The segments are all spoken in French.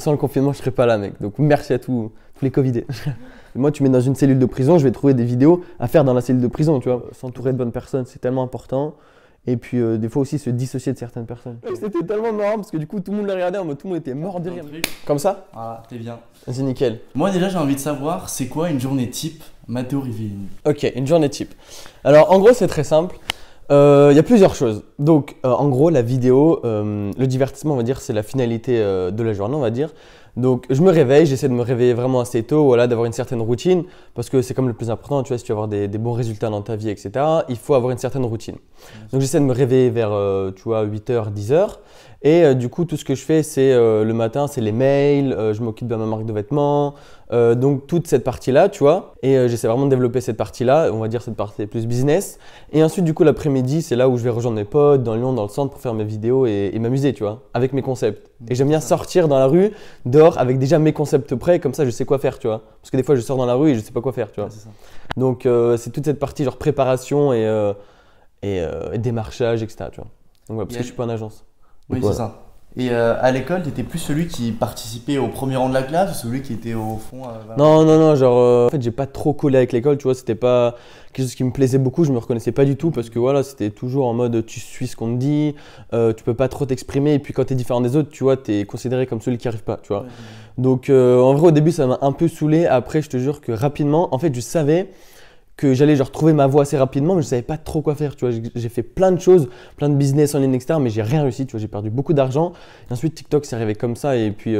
Sans le confinement, je serais pas là, mec. Donc merci à tous les Covidés. Moi, tu mets dans une cellule de prison, je vais trouver des vidéos à faire dans la cellule de prison, tu vois. S'entourer de bonnes personnes, c'est tellement important. Et puis des fois aussi se dissocier de certaines personnes. C'était tellement marrant parce que du coup tout le monde l'a regardé en mode tout le monde était mort de rire. Comme ça? Voilà, t'es bien. C'est nickel. Moi déjà j'ai envie de savoir c'est quoi une journée type Matteo Rivellini. Ok, une journée type. Alors en gros c'est très simple. Il y a plusieurs choses. Donc en gros la vidéo, le divertissement on va dire c'est la finalité de la journée on va dire. Donc je me réveille, j'essaie de me réveiller vraiment assez tôt, voilà, d'avoir une certaine routine parce que c'est comme le plus important, tu vois, si tu veux avoir des bons résultats dans ta vie, etc., il faut avoir une certaine routine. Donc j'essaie de me réveiller vers, tu vois, 8h, 10h et du coup tout ce que je fais c'est le matin, c'est les mails, je m'occupe de ma marque de vêtements, donc toute cette partie-là, tu vois, et j'essaie vraiment de développer cette partie-là, on va dire cette partie plus business. Et ensuite du coup l'après-midi, c'est là où je vais rejoindre mes potes dans Lyon, dans le centre pour faire mes vidéos et m'amuser, tu vois, avec mes concepts. Et j'aime bien sortir dans la rue, dehors, avec déjà mes concepts prêts, comme ça je sais quoi faire, tu vois. Parce que des fois je sors dans la rue et je sais pas quoi faire, tu vois. Ouais, donc c'est toute cette partie genre préparation et démarchage, etc. Tu vois. Donc voilà, parce que je suis pas en agence. Oui, voilà. C'est ça. Et à l'école, t'étais plus celui qui participait au premier rang de la classe ou celui qui était au fond Non, genre en fait j'ai pas trop collé avec l'école, tu vois, c'était pas quelque chose qui me plaisait beaucoup, je me reconnaissais pas du tout parce que voilà, c'était toujours en mode tu suis ce qu'on te dit, tu peux pas trop t'exprimer et puis quand t'es différent des autres, tu vois, t'es considéré comme celui qui arrive pas, tu vois. Ouais. Donc en vrai au début ça m'a un peu saoulé, après je te jure que rapidement, en fait je savais que j'allais genre trouver ma voie assez rapidement, mais je savais pas trop quoi faire, tu vois. J'ai fait plein de choses, plein de business en ligne, etc., mais j'ai rien réussi, tu vois. J'ai perdu beaucoup d'argent. Et ensuite TikTok c'est arrivé comme ça et puis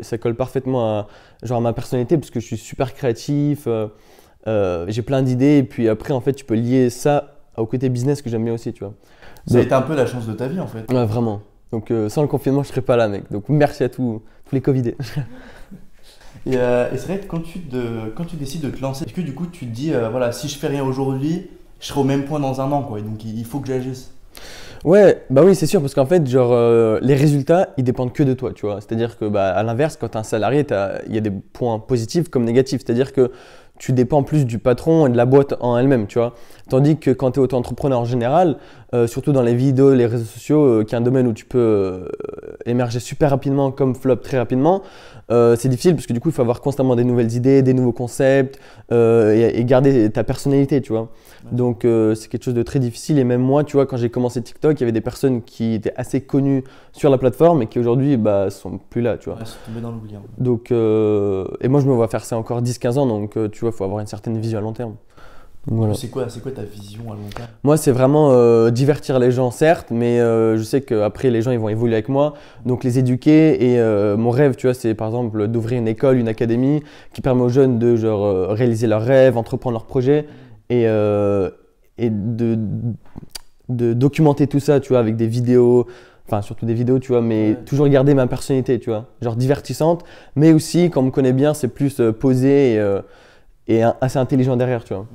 ça colle parfaitement à ma personnalité parce que je suis super créatif, j'ai plein d'idées et puis après en fait tu peux lier ça au côté business que j'aime bien aussi, tu vois. Ça a été un peu la chance de ta vie en fait. Ouais, vraiment. Donc sans le confinement je serais pas là, mec. Donc merci à tous les Covidés. Et c'est vrai que quand tu décides de te lancer, est-ce que du coup tu te dis voilà, si je fais rien aujourd'hui, je serai au même point dans un an quoi, et donc il faut que j'agisse. Ouais, bah oui, c'est sûr, parce qu'en fait, genre, les résultats, ils dépendent que de toi, tu vois. C'est-à-dire que, bah, à l'inverse, quand tu es un salarié, il y a des points positifs comme négatifs. C'est-à-dire que tu dépends plus du patron et de la boîte en elle-même, tu vois. Tandis que quand tu es auto-entrepreneur en général, surtout dans les vidéos, les réseaux sociaux, qui est un domaine où tu peux émerger super rapidement comme flop très rapidement, c'est difficile parce que du coup, il faut avoir constamment des nouvelles idées, des nouveaux concepts et garder ta personnalité, tu vois. Donc, c'est quelque chose de très difficile. Et même moi, tu vois, quand j'ai commencé TikTok, il y avait des personnes qui étaient assez connues sur la plateforme et qui aujourd'hui, bah, sont plus là, tu vois. Ouais, sont tombées dans l'oubli. Donc, et moi, je me vois faire ça encore 10-15 ans. Donc, tu vois, il faut avoir une certaine vision à long terme. Donc, voilà. C'est quoi ta vision à long terme? Moi, c'est vraiment divertir les gens, certes, mais je sais qu'après, les gens ils vont évoluer avec moi, donc les éduquer. Et mon rêve, tu vois, c'est par exemple d'ouvrir une école, une académie qui permet aux jeunes de genre, réaliser leurs rêves, entreprendre leurs projets et de documenter tout ça, tu vois, avec des vidéos. Enfin, surtout des vidéos, tu vois, mais toujours garder ma personnalité, tu vois, genre divertissante, mais aussi, quand on me connaît bien, c'est plus posé et assez intelligent derrière, tu vois.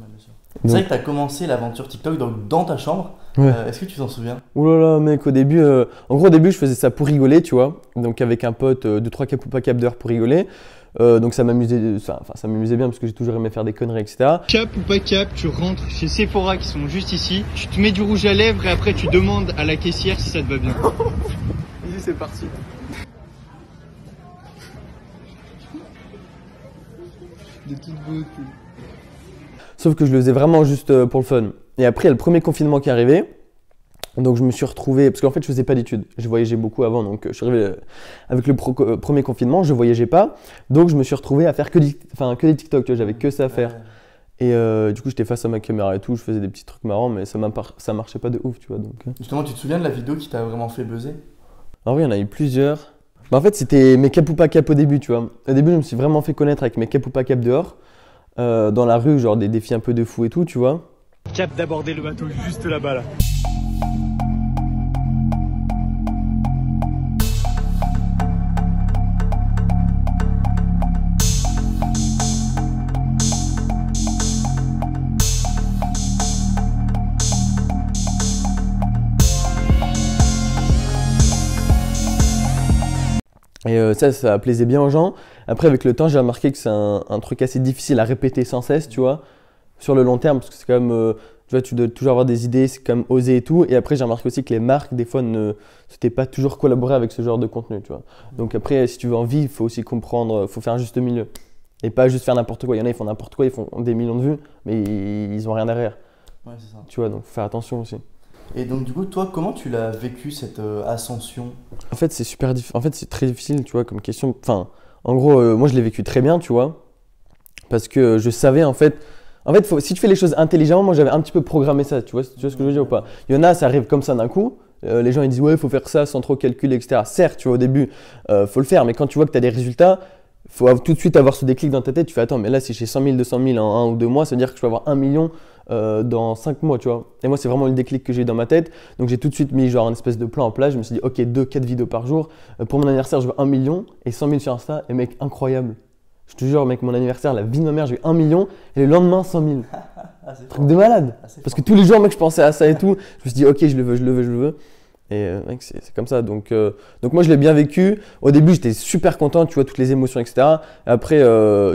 C'est vrai que tu as commencé l'aventure TikTok dans ta chambre. Ouais. Est-ce que tu t'en souviens? Ouh là là, mec, au début, au début, je faisais ça pour rigoler, tu vois. Donc, avec un pote, 2-3 cap ou pas cap d'heure pour rigoler. Donc, ça m'amusait bien parce que j'ai toujours aimé faire des conneries, etc. Cap ou pas cap, tu rentres chez Sephora qui sont juste ici. Tu te mets du rouge à lèvres et après, tu demandes à la caissière si ça te va bien. Vas-y, c'est parti. De toute beauté. Sauf que je le faisais vraiment juste pour le fun. Et après, il y a le premier confinement qui est arrivé. Donc, je me suis retrouvé, parce qu'en fait, je faisais pas d'études. Je voyageais beaucoup avant. Donc, je suis arrivé avec le premier confinement, je voyageais pas. Donc, je me suis retrouvé à faire que des TikTok. Tu vois, j'avais que ça à faire. Et du coup, j'étais face à ma caméra et tout. Je faisais des petits trucs marrants, mais ça marchait pas de ouf, tu vois. Donc, Justement, tu te souviens de la vidéo qui t'a vraiment fait buzzer? Ah oui, il y en a eu plusieurs. Bah, en fait, c'était mes cap ou pas cap au début, tu vois. Au début, je me suis vraiment fait connaître avec mes cap ou pas cap dehors. Dans la rue, genre des défis un peu de fou et tout, tu vois. Cap d'aborder le bateau juste là-bas là. Et ça plaisait bien aux gens. Après, avec le temps, j'ai remarqué que c'est un truc assez difficile à répéter sans cesse, tu vois, sur le long terme, parce que c'est quand même Tu vois, tu dois toujours avoir des idées, c'est comme oser et tout. Et après, j'ai remarqué aussi que les marques, des fois, ne souhaitaient pas toujours collaborer avec ce genre de contenu, tu vois. Donc après, si tu veux en vivre, il faut aussi comprendre, il faut faire un juste milieu. Et pas juste faire n'importe quoi. Il y en a, ils font n'importe quoi, ils font des millions de vues, mais ils ont rien derrière. Ouais, c'est ça. Tu vois, donc faut faire attention aussi. Et donc, du coup, toi, comment tu l'as vécu cette ascension? En fait, c'est très difficile, tu vois, comme question. Enfin, en gros, moi, je l'ai vécu très bien, tu vois, parce que je savais, en fait, si tu fais les choses intelligemment, moi, j'avais un petit peu programmé ça, tu vois ce que je veux dire ou pas? Il y en a, ça arrive comme ça d'un coup. Les gens, ils disent, ouais, il faut faire ça sans trop calculer, etc. Certes, tu vois, au début, faut le faire, mais quand tu vois que tu as des résultats, il faut tout de suite avoir ce déclic dans ta tête. Tu fais, attends, mais là, si j'ai 100 000, 200 000 en 1 ou 2 mois, ça veut dire que je peux avoir 1 million dans 5 mois, tu vois. Et moi, c'est vraiment le déclic que j'ai eu dans ma tête. Donc, j'ai tout de suite mis genre un espèce de plan en place. Je me suis dit, ok, 2-4 vidéos par jour. Pour mon anniversaire, je veux 1 million et 100 000 sur Insta. Et mec, incroyable. Je te jure, mec, mon anniversaire, la vie de ma mère, j'ai eu 1 million et le lendemain, 100 000. Ah, c'est Truc de malade. Parce que tous les jours, mec, je pensais à ça et tout. Je me suis dit, ok, je le veux. Et mec, c'est comme ça. Donc moi, je l'ai bien vécu. Au début, j'étais super content, tu vois, toutes les émotions, etc. Et après,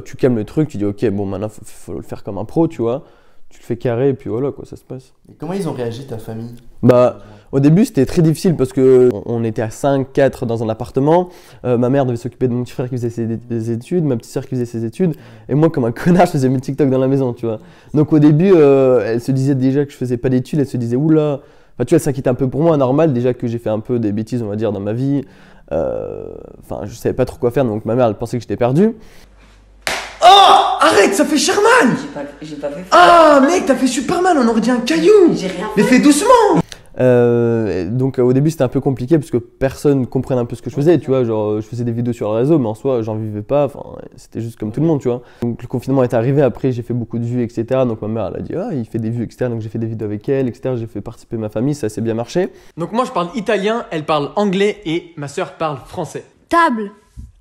tu calmes le truc, tu dis, ok, bon, maintenant, faut le faire comme un pro, tu vois. Tu le fais carré et puis voilà, quoi, ça se passe. Et comment ils ont réagi, ta famille? Bah, au début, c'était très difficile parce qu'on était à 5, 4 dans un appartement. Ma mère devait s'occuper de mon petit frère qui faisait ses études, ma petite soeur qui faisait ses études. Et moi, comme un connard, je faisais mes TikTok dans la maison, tu vois. Donc au début, elle se disait déjà que je faisais pas d'études. Elle se disait, oula. Enfin, tu vois, elle s'inquiétait un peu pour moi, normal. Déjà que j'ai fait un peu des bêtises, on va dire, dans ma vie. Enfin, je savais pas trop quoi faire. Donc ma mère, elle pensait que j'étais perdu. Oh, arrête, ça fait Sherman. J'ai pas fait. Ah, mec, t'as fait super mal, on aurait dit un caillou. J'ai rien Mais fait. fais doucement. Donc au début c'était un peu compliqué parce que personne comprenait un peu ce que je faisais, tu vois, genre je faisais des vidéos sur le réseau mais en soi j'en vivais pas, enfin c'était juste comme tout le monde, tu vois. Donc le confinement est arrivé, après j'ai fait beaucoup de vues, etc. Donc ma mère elle a dit ah il fait des vues, etc. Donc j'ai fait des vidéos avec elle, etc. J'ai fait participer ma famille, ça s'est bien marché. Donc moi je parle italien, elle parle anglais et ma sœur parle français. Table,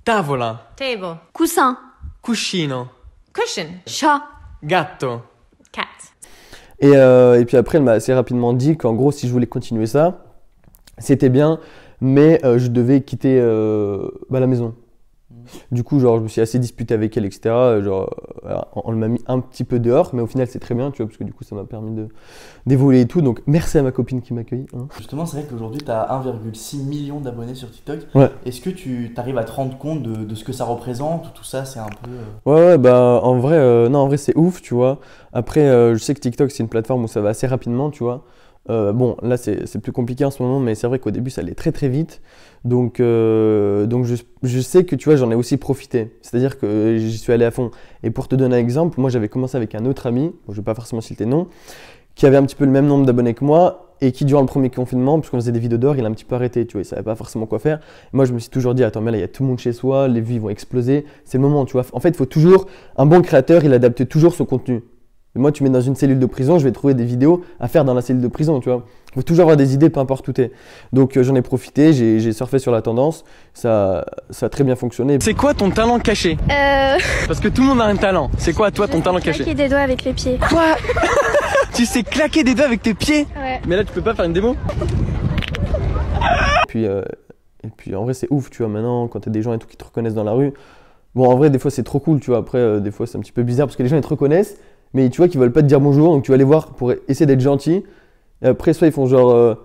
Tavola, Table. coussin, cuscino, Cushion. chat, gatto. Cat. Et puis après elle m'a assez rapidement dit qu'en gros si je voulais continuer ça, c'était bien, mais je devais quitter la maison. Du coup, genre, je me suis assez disputé avec elle, etc. Genre, on m'a mis un petit peu dehors, mais au final, c'est très bien, tu vois, parce que du coup, ça m'a permis d'évoluer et tout. Donc, merci à ma copine qui m'accueille. Hein. Justement, c'est vrai qu'aujourd'hui, tu as 1,6 million d'abonnés sur TikTok. Ouais. Est-ce que tu arrives à te rendre compte de ce que ça représente? Tout ça, c'est un peu. Ouais, bah, en vrai, c'est ouf, tu vois. Après, je sais que TikTok, c'est une plateforme où ça va assez rapidement, tu vois. Bon, là, c'est plus compliqué en ce moment, mais c'est vrai qu'au début, ça allait très très vite. Donc je sais que tu vois, j'en ai aussi profité. C'est-à-dire que j'y suis allé à fond. Et pour te donner un exemple, moi j'avais commencé avec un autre ami, bon, je vais pas forcément citer le nom, qui avait un petit peu le même nombre d'abonnés que moi et qui, durant le premier confinement, puisqu'on faisait des vidéos dehors, il a un petit peu arrêté, tu vois, il savait pas forcément quoi faire. Et moi je me suis toujours dit, attends, mais là il y a tout le monde chez soi, les vues ils vont exploser, c'est le moment, tu vois. En fait, il faut toujours, un bon créateur, il adapte toujours son contenu. Et moi, tu mets dans une cellule de prison, je vais trouver des vidéos à faire dans la cellule de prison, tu vois. Il faut toujours avoir des idées, peu importe où t'es. Donc j'en ai profité, j'ai surfé sur la tendance, ça a très bien fonctionné. C'est quoi ton talent caché? Parce que tout le monde a un talent. C'est quoi toi ton talent caché? claquer des doigts avec les pieds. Quoi? Tu sais claquer des doigts avec tes pieds? Ouais. Mais là tu peux pas faire une démo? Et puis en vrai, c'est ouf, tu vois, maintenant, quand t'as des gens et tout qui te reconnaissent dans la rue. Bon, en vrai, des fois, c'est trop cool, tu vois. Après, des fois, c'est un petit peu bizarre parce que les gens, ils te reconnaissent, mais tu vois qu'ils veulent pas te dire bonjour, donc tu vas les voir pour essayer d'être gentil. Et après, soit ils font genre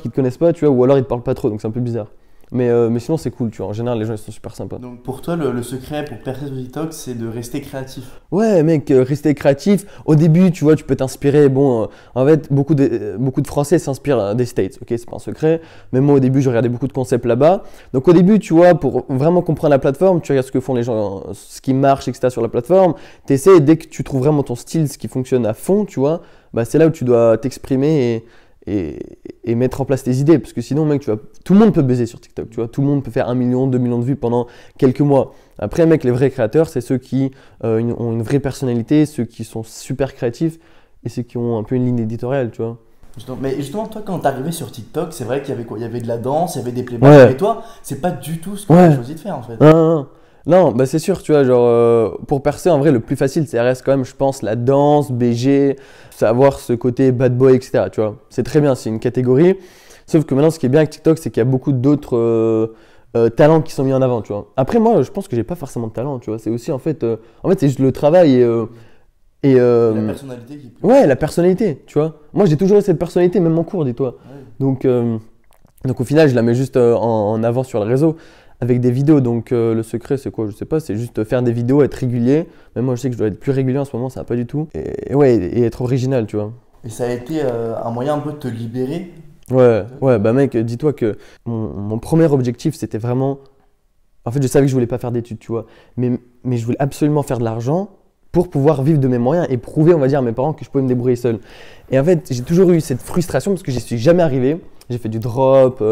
qu'ils te connaissent pas, tu vois, ou alors ils te parlent pas trop, donc c'est un peu bizarre. Mais sinon, c'est cool, tu vois. En général, les gens, ils sont super sympas. Donc pour toi, le secret pour percer sur TikTok, c'est de rester créatif. Ouais, mec, rester créatif. Au début, tu vois, tu peux t'inspirer. Bon, en fait, beaucoup de Français s'inspirent des States, ok, c'est pas un secret. Mais moi, au début, je regardais beaucoup de concepts là-bas. Donc, au début, tu vois, pour vraiment comprendre la plateforme, tu regardes ce que font les gens, ce qui marche, etc. sur la plateforme. Tu essaies, et dès que tu trouves vraiment ton style, ce qui fonctionne à fond, tu vois, bah, c'est là où tu dois t'exprimer et mettre en place tes idées, parce que sinon, mec, tout le monde peut baiser sur TikTok, tu vois, tout le monde peut faire 1 million, 2 millions de vues pendant quelques mois. Après, mec, les vrais créateurs, c'est ceux qui ont une vraie personnalité, ceux qui sont super créatifs et ceux qui ont un peu une ligne éditoriale, tu vois. Mais justement, toi, quand t'es arrivé sur TikTok, c'est vrai qu'il y avait quoi? Il y avait de la danse, il y avait des playbacks, Ouais. mais toi, c'est pas du tout ce que tu as choisi de faire en fait. Non, bah c'est sûr, tu vois, genre, pour percer, en vrai, le plus facile, ça reste quand même, je pense, la danse, BG, savoir ce côté bad boy, etc., tu vois. C'est très bien, c'est une catégorie. Sauf que maintenant, ce qui est bien avec TikTok, c'est qu'il y a beaucoup d'autres talents qui sont mis en avant, tu vois. Après, moi, je pense que j'ai pas forcément de talent, tu vois. C'est aussi, en fait, c'est juste le travail Et La personnalité qui plaît. ouais, la personnalité, tu vois. Moi, j'ai toujours eu cette personnalité, même en cours, dis-toi. Ouais. Donc au final, je la mets juste en avant sur le réseau avec des vidéos. Donc le secret, c'est quoi? Je sais pas, c'est juste faire des vidéos, être régulier. Même moi, je sais que je dois être plus régulier en ce moment, ça va pas du tout. Et ouais, et être original, tu vois. Et ça a été un moyen un peu de te libérer. Ouais, bah mec, dis-toi que mon premier objectif, c'était vraiment. En fait, je savais que je voulais pas faire d'études, tu vois. Mais je voulais absolument faire de l'argent pour pouvoir vivre de mes moyens et prouver, on va dire, à mes parents que je pouvais me débrouiller seul. Et en fait, j'ai toujours eu cette frustration parce que j'y suis jamais arrivé. J'ai fait du drop,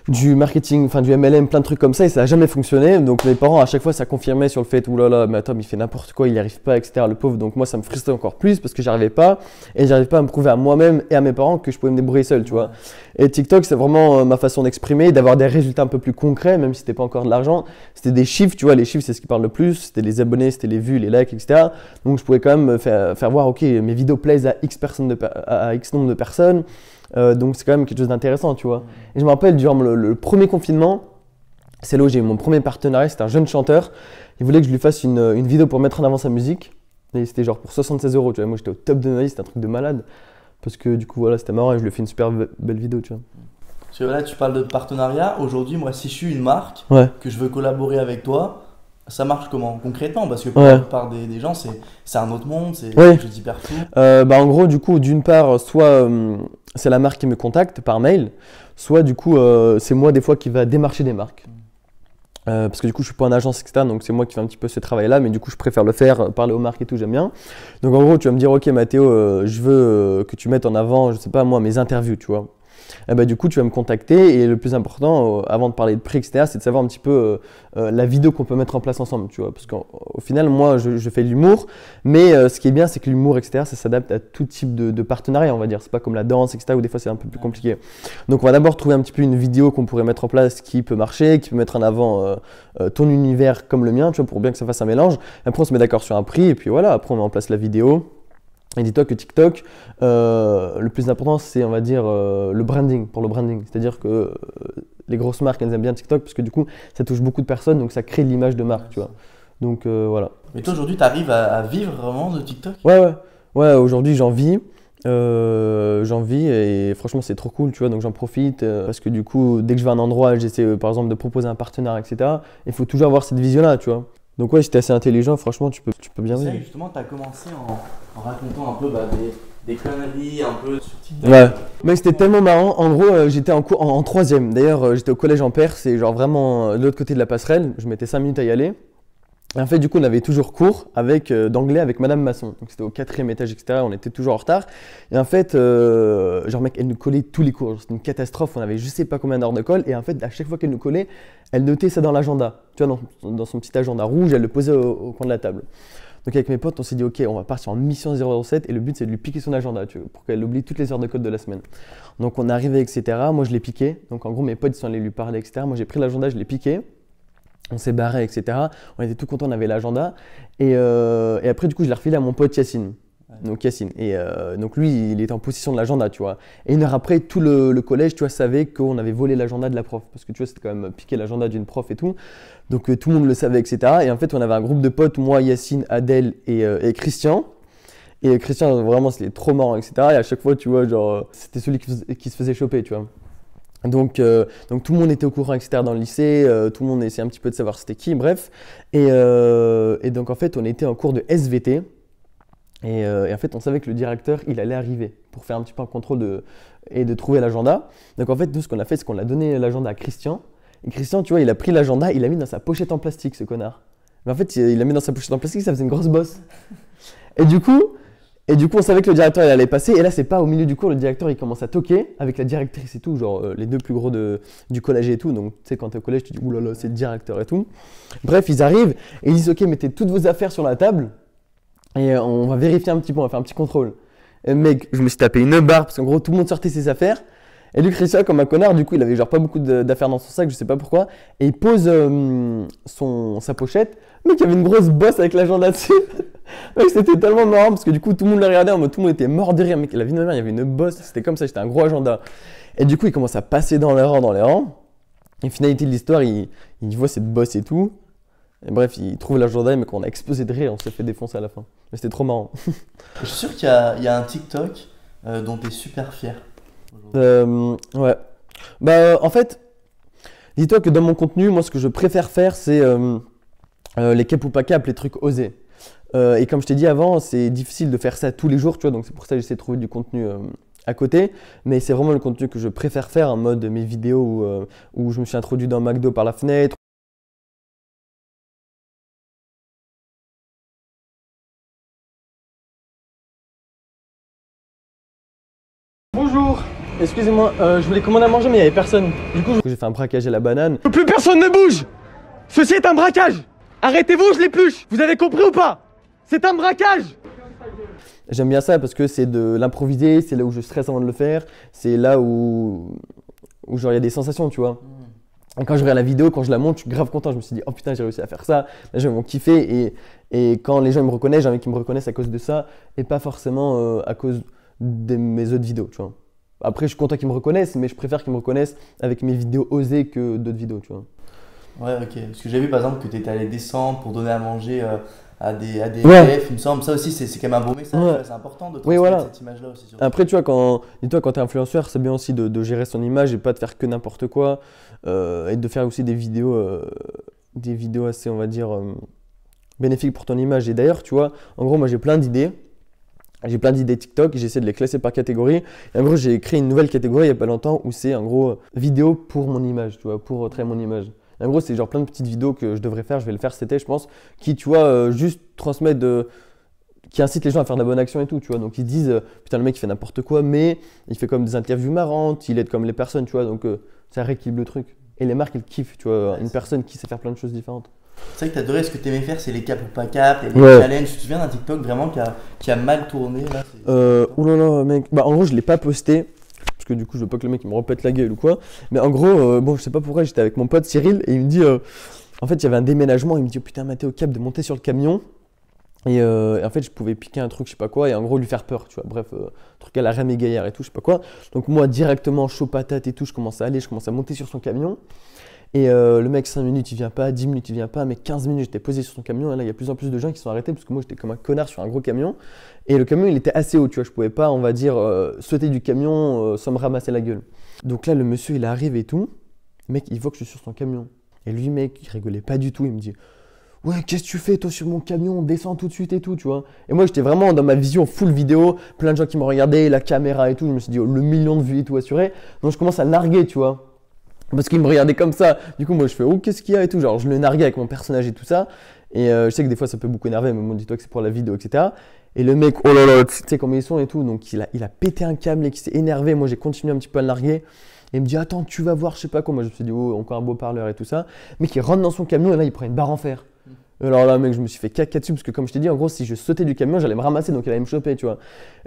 du marketing, enfin du MLM, plein de trucs comme ça et ça n'a jamais fonctionné. Donc mes parents, à chaque fois, ça confirmait sur le fait, oulala, mais attends, il fait n'importe quoi, il n'y arrive pas, etc. Le pauvre. Donc moi, ça me frustrait encore plus parce que j'arrivais pas et j'arrivais pas à me prouver à moi-même et à mes parents que je pouvais me débrouiller seul, tu vois. Et TikTok, c'est vraiment ma façon d'exprimer, d'avoir des résultats un peu plus concrets, même si c'était pas encore de l'argent. C'était des chiffres, tu vois, les chiffres, c'est ce qui parle le plus. C'était les abonnés, c'était les vues, les likes, etc. Donc je pouvais quand même faire voir, ok, mes vidéos plaisent à X nombre de personnes. Donc c'est quand même quelque chose d'intéressant, tu vois. Et je me rappelle, durant le premier confinement, c'est là où j'ai eu mon premier partenariat, c'était un jeune chanteur. Il voulait que je lui fasse une vidéo pour mettre en avant sa musique. Et c'était genre pour 76 €, tu vois. Moi j'étais au top de ma vie, c'était un truc de malade. Parce que du coup, voilà, c'était marrant et je lui ai fait une super belle vidéo, tu vois. Parce que là, tu parles de partenariat. Aujourd'hui, moi, si je suis une marque, Ouais. que je veux collaborer avec toi, ça marche comment concrètement? Parce que pour la plupart des gens, c'est un autre monde, c'est quelque chose d'hyper flou. Bah en gros, du coup, d'une part, soit c'est la marque qui me contacte par mail, soit du coup, c'est moi des fois qui va démarcher des marques. Parce que du coup, je suis pas en agence, etc. Donc c'est moi qui fais un petit peu ce travail-là, mais du coup, je préfère le faire, parler aux marques et tout, j'aime bien. Donc en gros, tu vas me dire, ok Mathéo, je veux que tu mettes en avant, je sais pas moi, mes interviews, tu vois. Et bah, du coup, tu vas me contacter et le plus important, avant de parler de prix, etc., c'est de savoir un petit peu la vidéo qu'on peut mettre en place ensemble, tu vois. Parce qu'au final, moi, je fais de l'humour, mais ce qui est bien, c'est que l'humour, etc., ça s'adapte à tout type de partenariat, on va dire. C'est pas comme la danse, etc., où des fois, c'est un peu plus compliqué. Donc, on va d'abord trouver un petit peu une vidéo qu'on pourrait mettre en place qui peut marcher, qui peut mettre en avant ton univers comme le mien, tu vois, pour bien que ça fasse un mélange. Après, on se met d'accord sur un prix et puis voilà, après, on met en place la vidéo. Et dis-toi que TikTok, le plus important, c'est, on va dire, le branding, pour le branding. C'est-à-dire que les grosses marques, elles aiment bien TikTok parce que du coup, ça touche beaucoup de personnes, donc ça crée l'image de marque, tu vois. Donc voilà. Mais toi, aujourd'hui, tu arrives à vivre vraiment de TikTok? Ouais, aujourd'hui, j'en vis. Et franchement, c'est trop cool, tu vois. Donc j'en profite parce que du coup, dès que je vais à un endroit, j'essaie par exemple de proposer un partenaire, etc. Il faut toujours avoir cette vision-là, tu vois. Donc ouais, si t'es assez intelligent, franchement, tu peux bien vivre. Justement, tu as commencé en racontant un peu des conneries, un peu sur TikTok. Ouais. Mais c'était tellement marrant. En gros, j'étais en cours en troisième. D'ailleurs, j'étais au collège en Perse, c'est genre vraiment de l'autre côté de la passerelle. Je mettais 5 minutes à y aller. Et en fait, du coup, on avait toujours cours d'anglais avec Madame Masson. Donc c'était au 4e étage, etc. On était toujours en retard. Et en fait, genre mec, elle nous collait tous les cours. C'était une catastrophe. On avait je sais pas combien d'heures de colle. Et en fait, à chaque fois qu'elle nous collait, elle notait ça dans l'agenda. Tu vois, dans son petit agenda rouge, elle le posait au coin de la table. Donc avec mes potes, on s'est dit ok, on va partir en mission 007 et le but c'est de lui piquer son agenda, tu vois, pour qu'elle oublie toutes les heures de code de la semaine. Donc on est arrivé, etc. Moi je l'ai piqué. Donc en gros mes potes ils sont allés lui parler, etc. Moi j'ai pris l'agenda, je l'ai piqué. On s'est barré, etc. On était tout contents, on avait l'agenda. Et après du coup je l'ai refilé à mon pote Yacine. Donc Yacine. Et donc lui il était en possession de l'agenda, tu vois. Et une heure après tout le collège, tu vois, savait qu'on avait volé l'agenda de la prof. Parce que tu vois c'était quand même piquer l'agenda d'une prof et tout. Donc tout le monde le savait, etc. Et en fait, on avait un groupe de potes, moi, Yacine, Adèle et Christian. Et Christian, vraiment, c'était trop marrant, etc. Et à chaque fois, tu vois, genre, c'était celui qui se faisait choper, tu vois. Donc tout le monde était au courant, etc. dans le lycée. Tout le monde essayait un petit peu de savoir c'était qui, bref. Et donc, en fait, on était en cours de SVT. Et en fait, on savait que le directeur, il allait arriver pour faire un petit peu un contrôle et de trouver l'agenda. Donc, en fait, nous, ce qu'on a fait, c'est qu'on a donné l'agenda à Christian. Et Christian, tu vois, il a pris l'agenda, il l'a mis dans sa pochette en plastique, ce connard. Mais en fait, il l'a mis dans sa pochette en plastique, ça faisait une grosse bosse. Et du coup, on savait que le directeur, il allait passer. Et là, c'est pas au milieu du cours, le directeur, il commence à toquer avec la directrice et tout, genre les deux plus gros du collège et tout. Donc, tu sais, quand t'es au collège, tu dis, oulala, c'est le directeur et tout. Bref, ils arrivent et ils disent, ok, mettez toutes vos affaires sur la table et on va vérifier un petit peu, on va faire un petit contrôle. Et mec, je me suis tapé une barre parce qu'en gros, tout le monde sortait ses affaires. Et lui, Christian, comme un connard, du coup, il avait genre pas beaucoup d'affaires dans son sac, je sais pas pourquoi. Et il pose sa pochette. Mec, il y avait une grosse bosse avec l'agenda dessus. Mec, c'était tellement marrant parce que du coup, tout le monde le regardait en mode tout le monde était mort de rire. Mec, la vie de ma mère, il y avait une bosse. C'était comme ça, c'était un gros agenda. Et du coup, il commence à passer dans les rangs. Et finalité de l'histoire, il voit cette bosse et tout. Et bref, il trouve la gendarme et qu'on a explosé de rire, on s'est fait défoncer à la fin. Mais c'était trop marrant. Je suis sûr qu'il y a un TikTok dont tu es super fier. Aujourd'hui. Ouais. Bah, en fait, dis-toi que dans mon contenu, moi, ce que je préfère faire, c'est les cap ou pas cap, les trucs osés. Et comme je t'ai dit avant, c'est difficile de faire ça tous les jours, tu vois, donc c'est pour ça que j'essaie de trouver du contenu à côté. Mais c'est vraiment le contenu que je préfère faire, en mode mes vidéos où je me suis introduit dans McDo par la fenêtre. Bonjour, excusez-moi, je voulais commander à manger mais il n'y avait personne. Du coup, j'ai fait un braquage à la banane. Plus personne ne bouge. Ceci est un braquage. Arrêtez-vous, je l'épluche. Vous avez compris ou pas? C'est un braquage. J'aime bien ça parce que c'est de l'improviser, c'est là où je stresse avant de le faire, c'est là où genre il y a des sensations, tu vois. Et quand je regarde la vidéo, quand je la monte, je suis grave content. Je me suis dit, oh putain, j'ai réussi à faire ça. Les gens vont kiffer. Et quand les gens me reconnaissent, j'ai envie qu'ils me reconnaissent à cause de ça et pas forcément à cause de mes autres vidéos, tu vois. Après, je suis content qu'ils me reconnaissent, mais je préfère qu'ils me reconnaissent avec mes vidéos osées que d'autres vidéos, tu vois. Ouais, ok. Parce que j'ai vu par exemple que tu étais allé descendre pour donner à manger à des Ouais. élèves, il me semble. Ça aussi, c'est quand même un beau message. Ouais. Tu vois, c'est important de Oui, transmettre voilà. cette image-là aussi. Surtout. Après, tu vois, dis-toi, quand t'es influenceur, c'est bien aussi de gérer son image et pas de faire que n'importe quoi. Et de faire aussi des vidéos assez, on va dire, bénéfiques pour ton image. Et d'ailleurs, tu vois, en gros, moi j'ai plein d'idées. J'ai plein d'idées TikTok, j'essaie de les classer par catégorie. Et en gros, j'ai créé une nouvelle catégorie il n'y a pas longtemps où c'est en gros vidéo pour mon image, tu vois, pour traiter mon image. Et en gros, c'est genre plein de petites vidéos que je devrais faire, je vais le faire cet été, je pense, qui, tu vois, juste transmettent qui incitent les gens à faire de la bonne action et tout, tu vois. Donc ils disent, putain, le mec il fait n'importe quoi, mais il fait comme des interviews marrantes, il aide comme les personnes, tu vois. Donc ça rééquilibre le truc. Et les marques, elles kiffent, tu vois, une personne qui sait faire plein de choses différentes. C'est vrai que t'adorais, ce que t'aimais faire, c'est les cap ou pas cap, les Ouais. challenges. Tu te souviens d'un TikTok vraiment qui a mal tourné là Oulala, mec. Bah, en gros, je l'ai pas posté. Parce que du coup, je veux pas que le mec il me repète la gueule ou quoi. Mais en gros, bon, je sais pas pourquoi, j'étais avec mon pote Cyril et il me dit en fait, il y avait un déménagement. Il me dit, oh, putain, Mathéo, cap de monter sur le camion. Et en fait, je pouvais piquer un truc, je sais pas quoi, et en gros, lui faire peur, tu vois. Bref, truc à la Rémi Gaillard et tout, je sais pas quoi. Donc, moi, directement, chaud patate et tout, je commence à monter sur son camion. Et le mec, 5 minutes, il vient pas, 10 minutes, il vient pas, mais 15 minutes, j'étais posé sur son camion. Et là, il y a de plus en plus de gens qui sont arrêtés parce que moi, j'étais comme un connard sur un gros camion. Et le camion, il était assez haut, tu vois. Je pouvais pas, on va dire, sauter du camion sans me ramasser la gueule. Donc là, le monsieur, il arrive et tout. Le mec, il voit que je suis sur son camion. Et lui, mec, il rigolait pas du tout. Il me dit, ouais, qu'est-ce que tu fais, toi, sur mon camion? Descends tout de suite et tout, tu vois. Et moi, j'étais vraiment dans ma vision full vidéo, plein de gens qui me regardaient, la caméra et tout. Je me suis dit, oh, le million de vues et tout assuré. Donc, je commence à le narguer, tu vois. Parce qu'il me regardait comme ça. Du coup, moi, je fais, oh, qu'est-ce qu'il y a et tout. Genre, je le narguais avec mon personnage et tout ça. Et je sais que des fois, ça peut beaucoup énerver, mais bon, dis-toi que c'est pour la vidéo, etc. Et le mec, oh là là, tu sais comment ils sont et tout. Donc, il a pété un câble et qui s'est énervé. Moi, j'ai continué un petit peu à le narguer. Et il me dit, attends, tu vas voir, je sais pas quoi. Moi, je me suis dit, oh, encore un beau parleur et tout ça. Mais qui rentre dans son camion et là, il prend une barre en fer. Alors là, mec, je me suis fait caca dessus parce que, comme je t'ai dit, en gros, si je sautais du camion, j'allais me ramasser donc elle allait me choper, tu vois.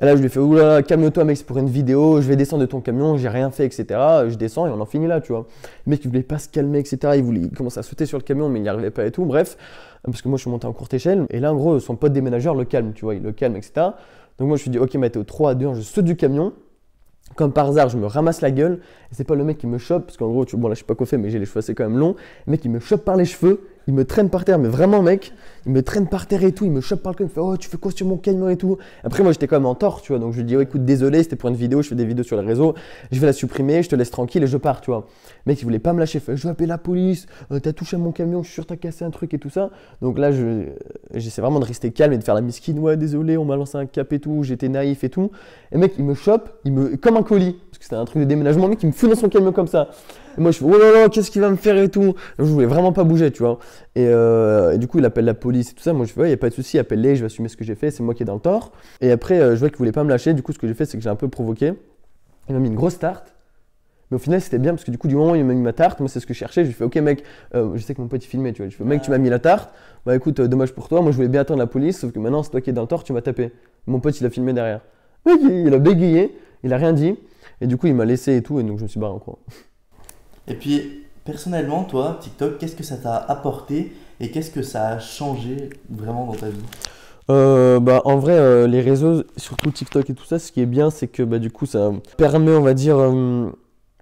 Et là, je lui ai fait, oulala, calme-toi, mec, c'est pour une vidéo, je vais descendre de ton camion, j'ai rien fait, etc. Je descends et on en finit là, tu vois. Le mec, il voulait pas se calmer, etc. Il commençait à sauter sur le camion, mais il n'y arrivait pas et tout. Bref, parce que moi, je suis monté en courte échelle. Et là, en gros, son pote déménageur le calme, tu vois, il le calme, etc. Donc, moi, je me suis dit, ok, Mathéo, 3 à 2, je saute du camion. Comme par hasard, je me ramasse la gueule. Et c'est pas le mec qui me chope, parce qu'en gros, bon là, je sais pas quoi faire, mais j'ai les cheveux assez quand même longs. Le mec, il me chope par les cheveux. Il me traîne par terre, mais vraiment, mec, il me traîne par terre et tout, il me chope par le col, il me fait, oh, tu fais quoi sur mon camion et tout. Après, moi, j'étais quand même en tort, tu vois, donc je lui dis, oh, écoute, désolé, c'était pour une vidéo, je fais des vidéos sur les réseaux, je vais la supprimer, je te laisse tranquille et je pars, tu vois. Le mec, il voulait pas me lâcher, il fait, je vais appeler la police, t'as touché à mon camion, je suis sûr, t'as cassé un truc et tout ça. Donc là, j'essaie vraiment de rester calme et de faire la miskine, ouais, désolé, on m'a lancé un cap et tout, j'étais naïf et tout. Et le mec, il me chope, comme un colis, parce que c'était un truc de déménagement, le mec, il me fout dans son camion comme ça. Et moi, je fais, oh là là, qu'est-ce qu'il va me faire et tout. Je voulais vraiment pas bouger, tu vois. Et du coup, il appelle la police et tout ça. Moi, je fais, ouais, y a pas de souci, appelle-les, je vais assumer ce que j'ai fait, c'est moi qui ai dans le tort. Et après, je vois qu'il voulait pas me lâcher. Du coup, ce que j'ai fait, c'est que j'ai un peu provoqué. Il m'a mis une grosse tarte. Mais au final, c'était bien parce que du coup, du moment où il m'a mis ma tarte, moi, c'est ce que je cherchais. Je lui fais, ok, mec, je sais que mon pote il filmait, tu vois. Je fais, mec, tu m'as mis la tarte. Bah écoute, dommage pour toi. Moi, je voulais bien attendre la police, sauf que maintenant, c'est toi qui es dans le tort, tu m'as tapé. Mon pote, il a filmé derrière. Mec, il a bégayé, il a rien dit. Et du coup, il m'a laissé et tout. Et donc, je me suis barré en courant. Et puis, personnellement, toi, TikTok, qu'est-ce que ça t'a apporté et qu'est-ce que ça a changé vraiment dans ta vie? Bah, en vrai, les réseaux, surtout TikTok et tout ça, ce qui est bien, c'est que bah, du coup, ça permet, on va dire,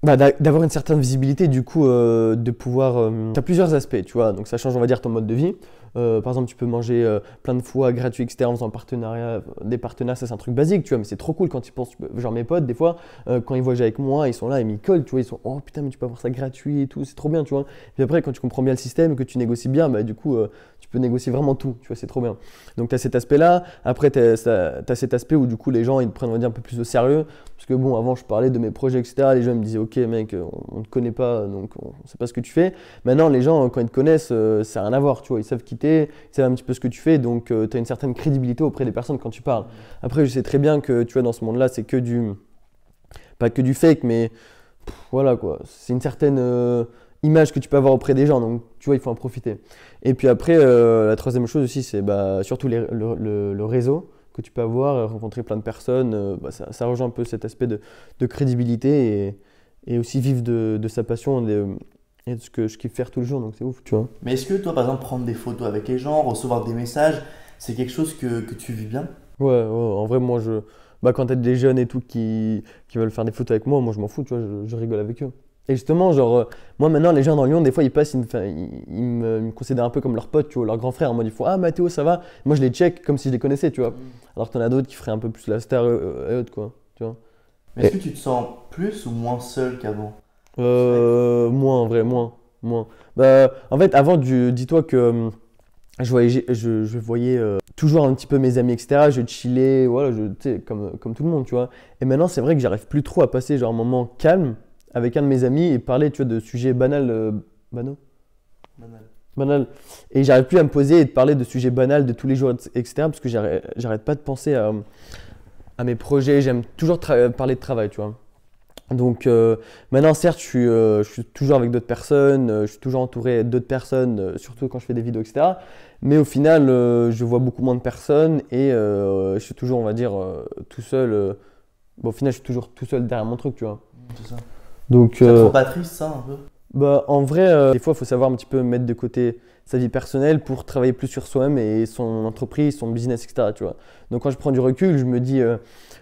bah, d'avoir une certaine visibilité, du coup, de pouvoir. Tu as plusieurs aspects, tu vois. Donc, ça change, on va dire, ton mode de vie. Par exemple, tu peux manger plein de fois gratuit, etc. en faisant partenariat, des partenariats, ça c'est un truc basique, tu vois. Mais c'est trop cool quand ils pensent. Genre, mes potes, des fois, quand ils voyagent avec moi, ils sont là et ils collent, tu vois. Ils sont, oh putain, mais tu peux avoir ça gratuit et tout, c'est trop bien, tu vois. Puis après, quand tu comprends bien le système, que tu négocies bien, bah, du coup, tu peux négocier vraiment tout, tu vois, c'est trop bien. Donc, tu as cet aspect-là. Après, tu as cet aspect où, du coup, les gens, ils te prennent, on va dire, un peu plus au sérieux. Parce que bon, avant, je parlais de mes projets, etc. Les gens ils me disaient, ok, mec, on ne te connaît pas, donc on ne sait pas ce que tu fais. Maintenant, les gens, quand ils te connaissent, ça n'a rien à voir, tu vois. Ils savent qui t'es, ils savent un petit peu ce que tu fais, donc tu as une certaine crédibilité auprès des personnes quand tu parles. Après, je sais très bien que, tu vois, dans ce monde-là, c'est que du. Pas que du fake, mais voilà, quoi. C'est une certaine image que tu peux avoir auprès des gens, donc tu vois, il faut en profiter. Et puis après, la troisième chose aussi, c'est bah, surtout le réseau que tu peux avoir, rencontrer plein de personnes, bah, ça rejoint un peu cet aspect de crédibilité et aussi vivre de sa passion et de ce que je kiffe faire tout le jour, donc c'est ouf, tu vois. Mais est-ce que toi, par exemple, prendre des photos avec les gens, recevoir des messages, c'est quelque chose que tu vis bien? Ouais, en vrai, moi, bah, quand t'as des jeunes et tout qui veulent faire des photos avec moi je m'en fous, tu vois, je rigole avec eux. Et justement, genre, moi maintenant, les gens dans Lyon, des fois, ils passent, ils me considèrent un peu comme leur pote, tu vois, leur grand frère. En mode, ils font, ah, Mathéo, ça va? Moi, je les check comme si je les connaissais, tu vois. Alors que t'en as d'autres qui feraient un peu plus la star et autres, quoi, tu vois. Mais est-ce que tu te sens plus ou moins seul qu'avant? Moins, en vrai, moins. Bah, en fait, avant, dis-toi que je voyais toujours un petit peu mes amis, etc. Je chillais, voilà, tu sais, comme tout le monde, tu vois. Et maintenant, c'est vrai que j'arrive plus trop à passer genre un moment calme avec un de mes amis et parler, tu vois, de sujets banaux. Banal. Et j'arrive plus à me poser et de parler de sujets banals de tous les jours, etc. Parce que j'arrête pas de penser à mes projets. J'aime toujours parler de travail, tu vois. Donc maintenant, certes, je suis toujours avec d'autres personnes, je suis toujours entouré d'autres personnes, surtout quand je fais des vidéos, etc. Mais au final, je vois beaucoup moins de personnes et je suis toujours, on va dire, tout seul. Bon, au final, je suis toujours tout seul derrière mon truc, tu vois. C'est ça. Donc, Ça te rend pas triste, ça, un peu? bah, en vrai, des fois, il faut savoir un petit peu mettre de côté sa vie personnelle pour travailler plus sur soi-même et son entreprise, son business, etc. Tu vois. Donc, quand je prends du recul, je me dis,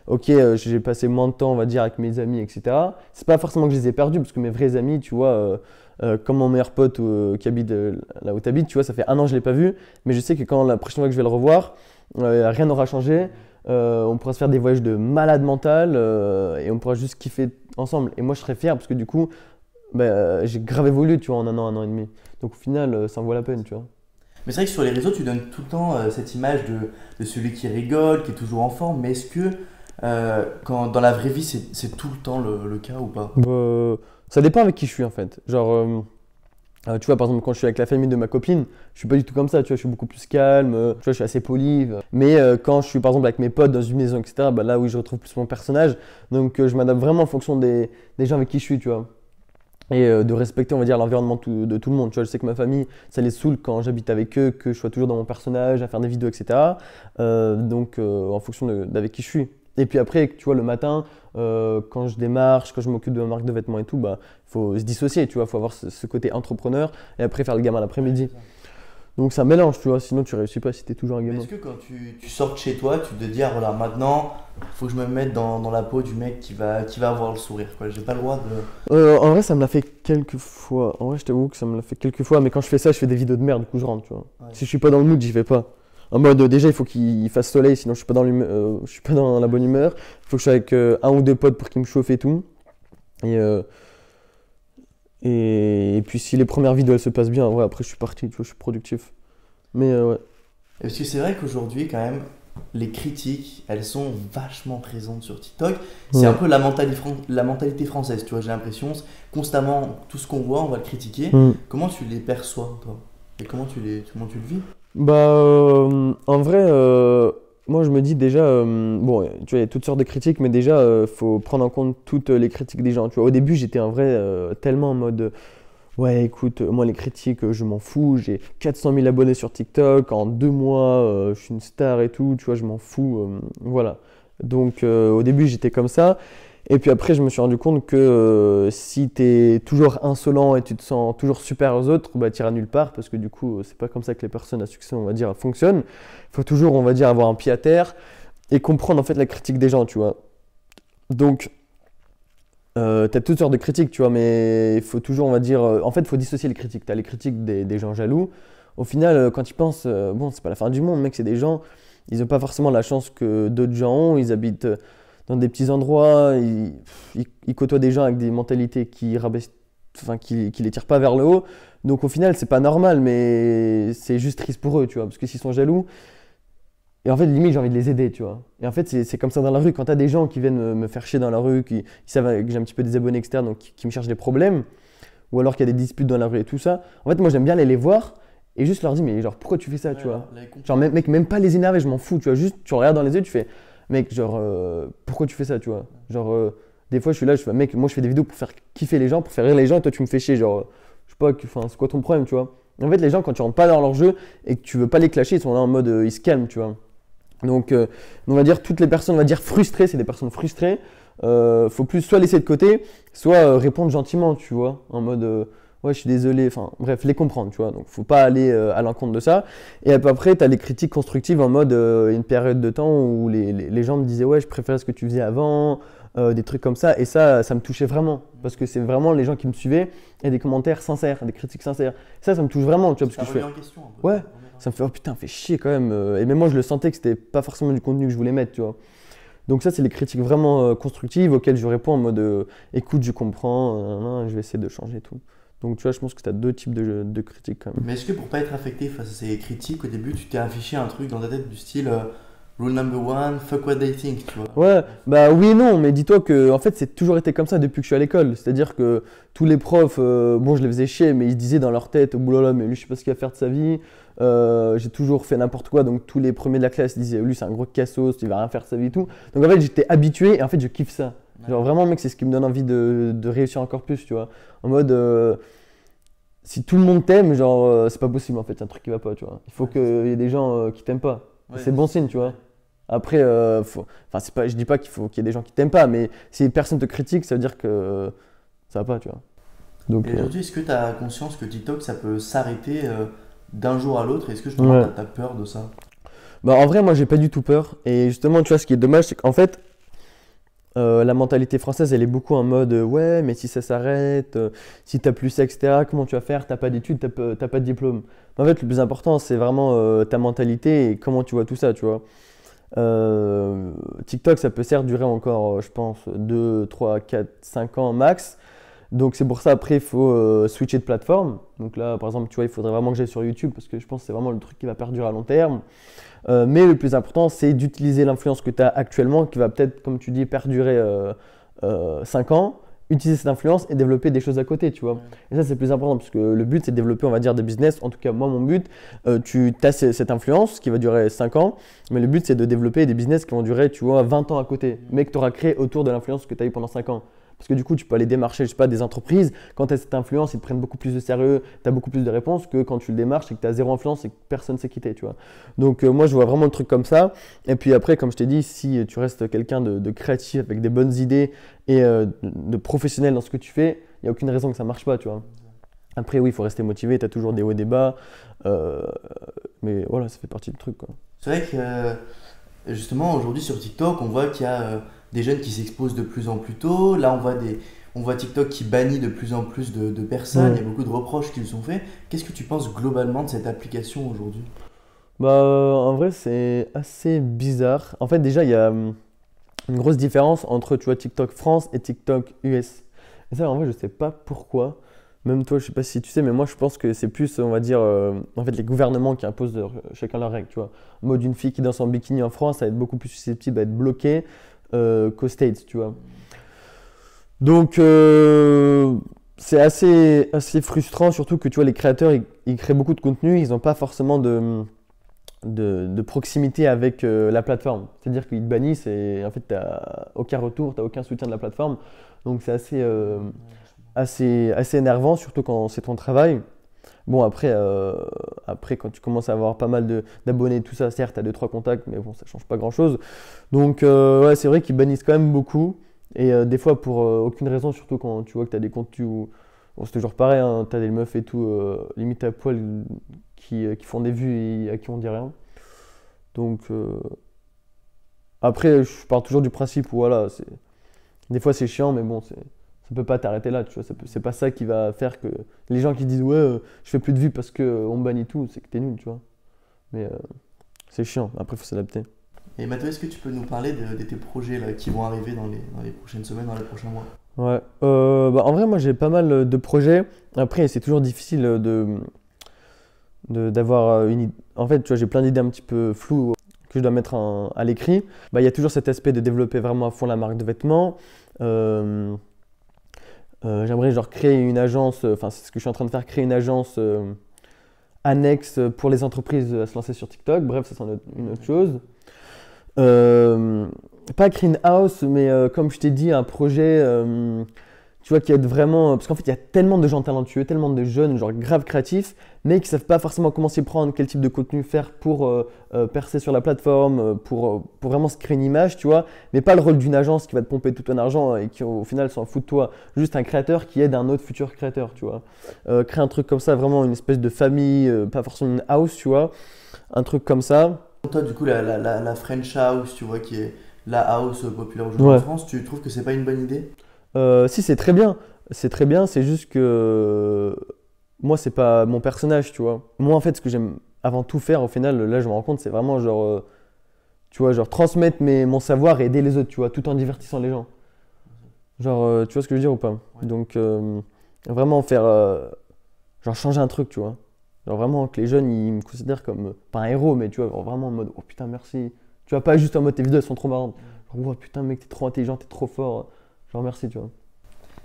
ok, j'ai passé moins de temps, on va dire, avec mes amis, etc. C'est pas forcément que je les ai perdus, parce que mes vrais amis, tu vois, comme mon meilleur pote qui habite là où tu habites, tu vois, ça fait 1 an que je l'ai pas vu, mais je sais que quand la prochaine fois que je vais le revoir, rien n'aura changé. On pourra se faire des voyages de malade mental et on pourra juste kiffer ensemble. Et moi, je serais fier parce que du coup, bah, j'ai grave évolué, tu vois, en 1 an et demi. Donc au final, ça en vaut la peine, tu vois. Mais c'est vrai que sur les réseaux, tu donnes tout le temps cette image de celui qui rigole, qui est toujours en forme. Mais est-ce que quand, dans la vraie vie, c'est tout le temps le cas ou pas? Bah, ça dépend avec qui je suis en fait. Genre, tu vois, par exemple, quand je suis avec la famille de ma copine, je suis pas du tout comme ça, tu vois, je suis beaucoup plus calme, tu vois, je suis assez poli. Mais quand je suis par exemple avec mes potes dans une maison, etc., bah, là oui, je retrouve plus mon personnage. Donc je m'adapte vraiment en fonction des gens avec qui je suis, tu vois. Et de respecter, on va dire, l'environnement de tout le monde. Tu vois, je sais que ma famille, ça les saoule quand j'habite avec eux, que je sois toujours dans mon personnage, à faire des vidéos, etc. Donc, en fonction d'avec qui je suis. Et puis après, tu vois, le matin, quand je démarche, quand je m'occupe de ma marque de vêtements et tout, bah, faut se dissocier, tu vois, faut avoir ce côté entrepreneur et après faire le gamin l'après-midi. Donc, ça mélange, tu vois, sinon tu réussis pas si tu es toujours un Mais gamin. est-ce que quand tu sors de chez toi, tu te dis, ah, voilà, maintenant, il faut que je me mette dans la peau du mec qui va avoir le sourire, quoi. J'ai pas le droit de. En vrai, ça me l'a fait quelques fois. En vrai, je t'avoue que ça me l'a fait quelques fois, mais quand je fais ça, je fais des vidéos de merde, du coup, je rentre, tu vois. Ouais. Si je suis pas dans le mood, j'y vais pas. En mode, déjà, il faut qu'il fasse soleil, sinon je suis pas dans je suis pas dans la bonne humeur. Il faut que je sois avec 1 ou 2 potes pour qu'ils me chauffent et tout. Et puis, si les premières vidéos elles se passent bien, ouais, après, je suis parti, tu vois, je suis productif. Mais ouais. Parce que c'est vrai qu'aujourd'hui, quand même, les critiques, elles sont vachement présentes sur TikTok. C'est Ouais. un peu la mentalité française, tu vois, j'ai l'impression. Constamment, tout ce qu'on voit, on va le critiquer. Mm. Comment tu les perçois, toi? Et comment tu le vis? Bah, en vrai, moi je me dis déjà, bon, tu vois, il y a toutes sortes de critiques, mais déjà, faut prendre en compte toutes les critiques des gens. Tu vois, au début, j'étais en vrai tellement en mode, ouais, écoute, moi les critiques, je m'en fous, j'ai 400 000 abonnés sur TikTok, en 2 mois, je suis une star et tout, tu vois, je m'en fous, voilà. Donc, au début, j'étais comme ça. Et puis après, je me suis rendu compte que si tu es toujours insolent et tu te sens toujours super aux autres, bah, tu iras nulle part parce que du coup, c'est pas comme ça que les personnes à succès, on va dire, fonctionnent. Il faut toujours, on va dire, avoir un pied à terre et comprendre en fait la critique des gens, tu vois. Donc, t'as toutes sortes de critiques, tu vois, mais il faut toujours, on va dire, en fait, il faut dissocier les critiques. T'as les critiques des gens jaloux. Au final, quand ils pensent, bon, c'est pas la fin du monde, mec, c'est des gens, ils n'ont pas forcément la chance que d'autres gens ont. Ils habitent dans des petits endroits, ils côtoient des gens avec des mentalités qui rabaissent, enfin, qui les tirent pas vers le haut. Donc au final, c'est pas normal, mais c'est juste triste pour eux, tu vois, parce que s'ils sont jaloux, et en fait, limite, j'ai envie de les aider, tu vois. Et en fait, c'est comme ça dans la rue. Quand t'as des gens qui viennent me faire chier dans la rue, qui savent que j'ai un petit peu des abonnés externes, donc qui me cherchent des problèmes, ou alors qu'il y a des disputes dans la rue et tout ça, en fait, moi, j'aime bien aller les voir et juste leur dire, mais genre, pourquoi tu fais ça, tu vois. Genre, mec, même pas les énerver, je m'en fous, tu vois. Juste, tu regardes dans les yeux, tu fais, mec, genre, pourquoi tu fais ça, tu vois. Genre, des fois, je suis là, je fais, mec, moi, je fais des vidéos pour faire kiffer les gens, pour faire rire les gens, et toi, tu me fais chier, genre, je sais pas, enfin, c'est quoi ton problème, tu vois. En fait, les gens, quand tu rentres pas dans leur jeu et que tu veux pas les clasher, ils sont là en mode, ils se calment, tu vois. Donc, on va dire toutes les personnes, on va dire frustrées, c'est des personnes frustrées. Faut plus soit laisser de côté, soit répondre gentiment, tu vois, en mode ouais, je suis désolé, enfin bref, les comprendre, tu vois. Donc, faut pas aller à l'encontre de ça. Et après, tu as les critiques constructives en mode une période de temps où les gens me disaient ouais, je préférais ce que tu faisais avant, des trucs comme ça. Et ça me touchait vraiment parce que c'est vraiment les gens qui me suivaient et des commentaires sincères, des critiques sincères. Ça me touche vraiment, tu vois, parce que je fais. En question, un peu. Ouais. Ça me fait oh putain, fait chier quand même. Et même moi, je le sentais que c'était pas forcément du contenu que je voulais mettre, tu vois. Donc ça, c'est les critiques vraiment constructives auxquelles je réponds en mode écoute, je comprends, je vais essayer de changer et tout. Donc tu vois, je pense que tu as deux types de critiques quand même. Mais est-ce que pour pas être affecté face à ces critiques, au début, tu t'es affiché un truc dans ta tête du style rule number one, fuck what they think, tu vois? Ouais, bah oui et non, mais dis-toi que en fait, c'est toujours été comme ça depuis que je suis à l'école. C'est-à-dire que tous les profs, bon, je les faisais chier, mais ils se disaient dans leur tête, oh là là, mais lui, je sais pas ce qu'il va faire de sa vie. J'ai toujours fait n'importe quoi, donc tous les premiers de la classe disaient lui c'est un gros cassos, il va rien faire de sa vie et tout. Donc en fait j'étais habitué et en fait je kiffe ça. Genre vraiment mec, c'est ce qui me donne envie de réussir encore plus, tu vois. En mode si tout le monde t'aime, genre c'est pas possible en fait, c'est un truc qui va pas, tu vois. Il faut qu'il y ait des gens qui t'aiment pas. Ouais, C'est bon signe, tu vois. Après, enfin c'est pas, je dis pas qu'il faut qu'il y ait des gens qui t'aiment pas, mais si personne te critique, ça veut dire que ça va pas, tu vois. Donc Et aujourd'hui, est-ce que tu as conscience que TikTok ça peut s'arrêter d'un jour à l'autre? Est-ce que justement Ouais. t'as peur de ça? Bah en vrai moi j'ai pas du tout peur et justement tu vois ce qui est dommage c'est qu'en fait la mentalité française elle est beaucoup en mode ouais mais si ça s'arrête, si t'as plus ça etc comment tu vas faire, t'as pas d'études, t'as pas de diplôme. En fait le plus important c'est vraiment ta mentalité et comment tu vois tout ça tu vois. TikTok ça peut certes durer encore je pense 2, 3, 4, 5 ans max. Donc c'est pour ça après il faut switcher de plateforme. Donc là par exemple tu vois il faudrait vraiment que j'aille sur YouTube parce que je pense que c'est vraiment le truc qui va perdurer à long terme. Mais le plus important c'est d'utiliser l'influence que tu as actuellement qui va peut-être comme tu dis perdurer 5 ans. Utiliser cette influence et développer des choses à côté tu vois. Et ça c'est le plus important parce que le but c'est de développer on va dire des business. En tout cas moi mon but tu as cette influence qui va durer 5 ans. Mais le but c'est de développer des business qui vont durer tu vois 20 ans à côté. Mais que tu auras créé autour de l'influence que tu as eu pendant 5 ans. Parce que du coup, tu peux aller démarcher, je sais pas, des entreprises. Quand tu as cette influence, ils te prennent beaucoup plus de sérieux, tu as beaucoup plus de réponses que quand tu le démarches et que tu as zéro influence et que personne ne s'est quitté, tu vois. Donc moi, je vois vraiment le truc comme ça. Et puis après, comme je t'ai dit, si tu restes quelqu'un de créatif avec des bonnes idées et de professionnel dans ce que tu fais, il n'y a aucune raison que ça marche pas, tu vois. Après, oui, il faut rester motivé, tu as toujours des hauts et des bas. Mais voilà, ça fait partie du truc, quoi. C'est vrai que justement aujourd'hui sur TikTok, on voit qu'il y a des jeunes qui s'exposent de plus en plus tôt. Là, on voit TikTok qui bannit de plus en plus de personnes. Ouais. Il y a beaucoup de reproches qui lui sont faits. Qu'est-ce que tu penses globalement de cette application aujourd'hui? Bah, en vrai, c'est assez bizarre. En fait, déjà, il y a une grosse différence entre, tu vois, TikTok France et TikTok US. Et ça, en vrai, je sais pas pourquoi. Même toi, je sais pas si tu sais, mais moi, je pense que c'est plus, on va dire, en fait, les gouvernements qui imposent chacun leurs règles, tu vois. En mode, une fille qui danse en bikini en France, ça va être beaucoup plus susceptible d'être bloquée qu'aux States, tu vois. Donc, c'est assez frustrant, surtout que, tu vois, les créateurs, ils créent beaucoup de contenu, ils n'ont pas forcément de proximité avec la plateforme. C'est-à-dire qu'ils te bannissent et en fait, tu n'as aucun retour, tu n'as aucun soutien de la plateforme. Donc, c'est assez énervant, surtout quand c'est ton travail. Bon, après, quand tu commences à avoir pas mal d'abonnés et tout ça, certes, tu as 2-3 contacts, mais bon, ça change pas grand-chose. Donc, ouais, c'est vrai qu'ils bannissent quand même beaucoup. Et des fois, pour aucune raison, surtout quand tu vois que tu as des contenus où bon, c'est toujours pareil, hein, tu as des meufs et tout, limite à poil, qui font des vues et à qui on dit rien. Donc, après, je pars toujours du principe où voilà, des fois c'est chiant, mais bon, Ça peut pas t'arrêter là, tu vois. C'est pas ça qui va faire que les gens qui disent ouais, je fais plus de vues parce que on me bannit tout, c'est que t'es nul, tu vois. Mais c'est chiant. Après, faut s'adapter. Et Mathieu, est-ce que tu peux nous parler de tes projets là, qui vont arriver dans les prochaines semaines, dans les prochains mois? Ouais. Bah, en vrai, moi, j'ai pas mal de projets. Après, c'est toujours difficile d'avoir une idée. En fait, tu vois, j'ai plein d'idées un petit peu floues que je dois mettre à l'écrit. Bah, il y a toujours cet aspect de développer vraiment à fond la marque de vêtements. J'aimerais genre créer une agence, enfin c'est ce que je suis en train de faire, créer une agence annexe pour les entreprises à se lancer sur TikTok. Bref, ça c'est une autre chose. Pas créer une house, mais comme je t'ai dit, un projet, tu vois, qui aide vraiment. Parce qu'en fait, il y a tellement de gens talentueux, tellement de jeunes, genre grave créatifs, mais qui savent pas forcément comment s'y prendre, quel type de contenu faire pour percer sur la plateforme, pour vraiment se créer une image, tu vois. Mais pas le rôle d'une agence qui va te pomper tout ton argent et qui au final s'en fout de toi. Juste un créateur qui aide un autre futur créateur, tu vois. Créer un truc comme ça, vraiment une espèce de famille, pas forcément une house, tu vois. Un truc comme ça. Toi, du coup, la French House, tu vois, qui est la house populaire aujourd'hui en France, tu trouves que c'est pas une bonne idée? Si, c'est très bien. C'est très bien, c'est juste que moi, c'est pas mon personnage, tu vois. Moi, en fait, ce que j'aime avant tout faire, au final, là, je me rends compte, c'est vraiment genre, tu vois, genre transmettre mon savoir et aider les autres, tu vois, tout en divertissant les gens. Genre, tu vois ce que je veux dire ou pas? Ouais. Donc, vraiment faire, genre changer un truc, tu vois. Genre vraiment que les jeunes, ils me considèrent comme, pas un héros, mais tu vois, genre vraiment en mode, oh putain, merci. Tu vois, pas juste en mode, tes vidéos, elles sont trop marrantes. Genre, oh putain, mec, t'es trop intelligent, t'es trop fort. Genre, merci, tu vois.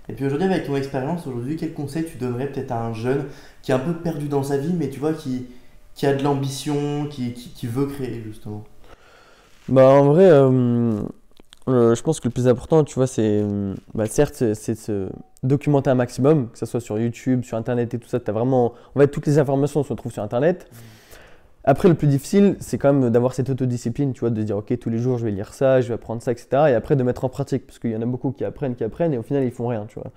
Et puis aujourd'hui, avec ton expérience, aujourd'hui, quel conseil tu donnerais peut-être à un jeune qui est un peu perdu dans sa vie, mais tu vois, qui a de l'ambition, qui veut créer justement? Bah, en vrai, je pense que le plus important, tu vois, bah, certes, c'est de se documenter un maximum, que ce soit sur YouTube, sur Internet et tout ça. T'as vraiment, en fait, toutes les informations se retrouvent sur Internet. Après, le plus difficile, c'est quand même d'avoir cette autodiscipline, tu vois, de se dire, ok, tous les jours, je vais lire ça, je vais apprendre ça, etc. Et après, de mettre en pratique, parce qu'il y en a beaucoup qui apprennent, et au final, ils font rien, tu vois.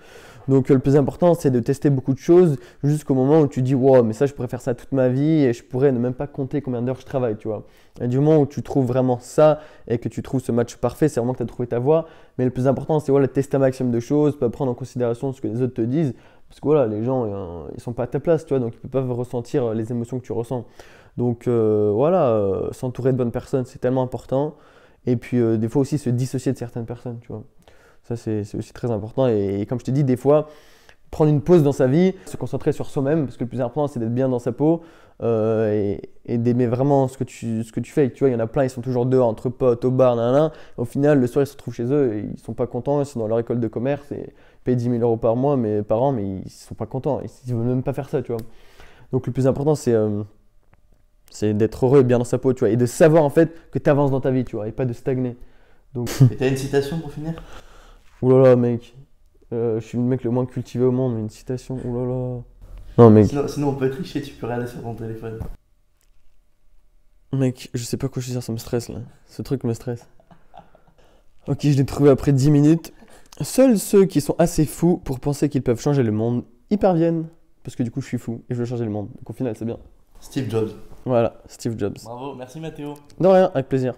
Donc, le plus important, c'est de tester beaucoup de choses jusqu'au moment où tu dis, wow, mais ça, je pourrais faire ça toute ma vie et je pourrais ne même pas compter combien d'heures je travaille, tu vois. Et du moment où tu trouves vraiment ça et que tu trouves ce match parfait, c'est vraiment que tu as trouvé ta voie. Mais le plus important, c'est voilà, de tester un maximum de choses, pas prendre en considération ce que les autres te disent. Parce que voilà, les gens, ils sont pas à ta place, tu vois, donc ils ne peuvent pas ressentir les émotions que tu ressens. Donc voilà, s'entourer de bonnes personnes, c'est tellement important. Et puis des fois aussi se dissocier de certaines personnes, tu vois. Ça, c'est aussi très important. Et comme je te dis, des fois, prendre une pause dans sa vie, se concentrer sur soi-même, parce que le plus important, c'est d'être bien dans sa peau et d'aimer vraiment ce que tu fais. Tu vois, il y en a plein, ils sont toujours dehors, entre potes, au bar, nanana. Au final, le soir, ils se retrouvent chez eux et ils sont pas contents. Ils sont dans leur école de commerce et ils payent 10 000 euros par mois, par an, mais ils sont pas contents. Ils veulent même pas faire ça, tu vois. Donc le plus important, c'est d'être heureux et bien dans sa peau, tu vois, et de savoir en fait que tu avances dans ta vie, tu vois, et pas de stagner. Donc, Et t'as une citation pour finir? oulala, mec, je suis le mec le moins cultivé au monde, mais une citation, oulala. Non, mec, Sinon, on peut tricher, tu peux regarder sur ton téléphone. mec, je sais pas quoi choisir, ça me stresse là. Ce truc me stresse. Ok, je l'ai trouvé après 10 minutes. Seuls ceux qui sont assez fous pour penser qu'ils peuvent changer le monde y parviennent. Parce que du coup, je suis fou et je veux changer le monde. Donc au final, c'est bien. Steve Jobs. Voilà, Steve Jobs. Bravo, merci Mathéo. De rien, avec plaisir.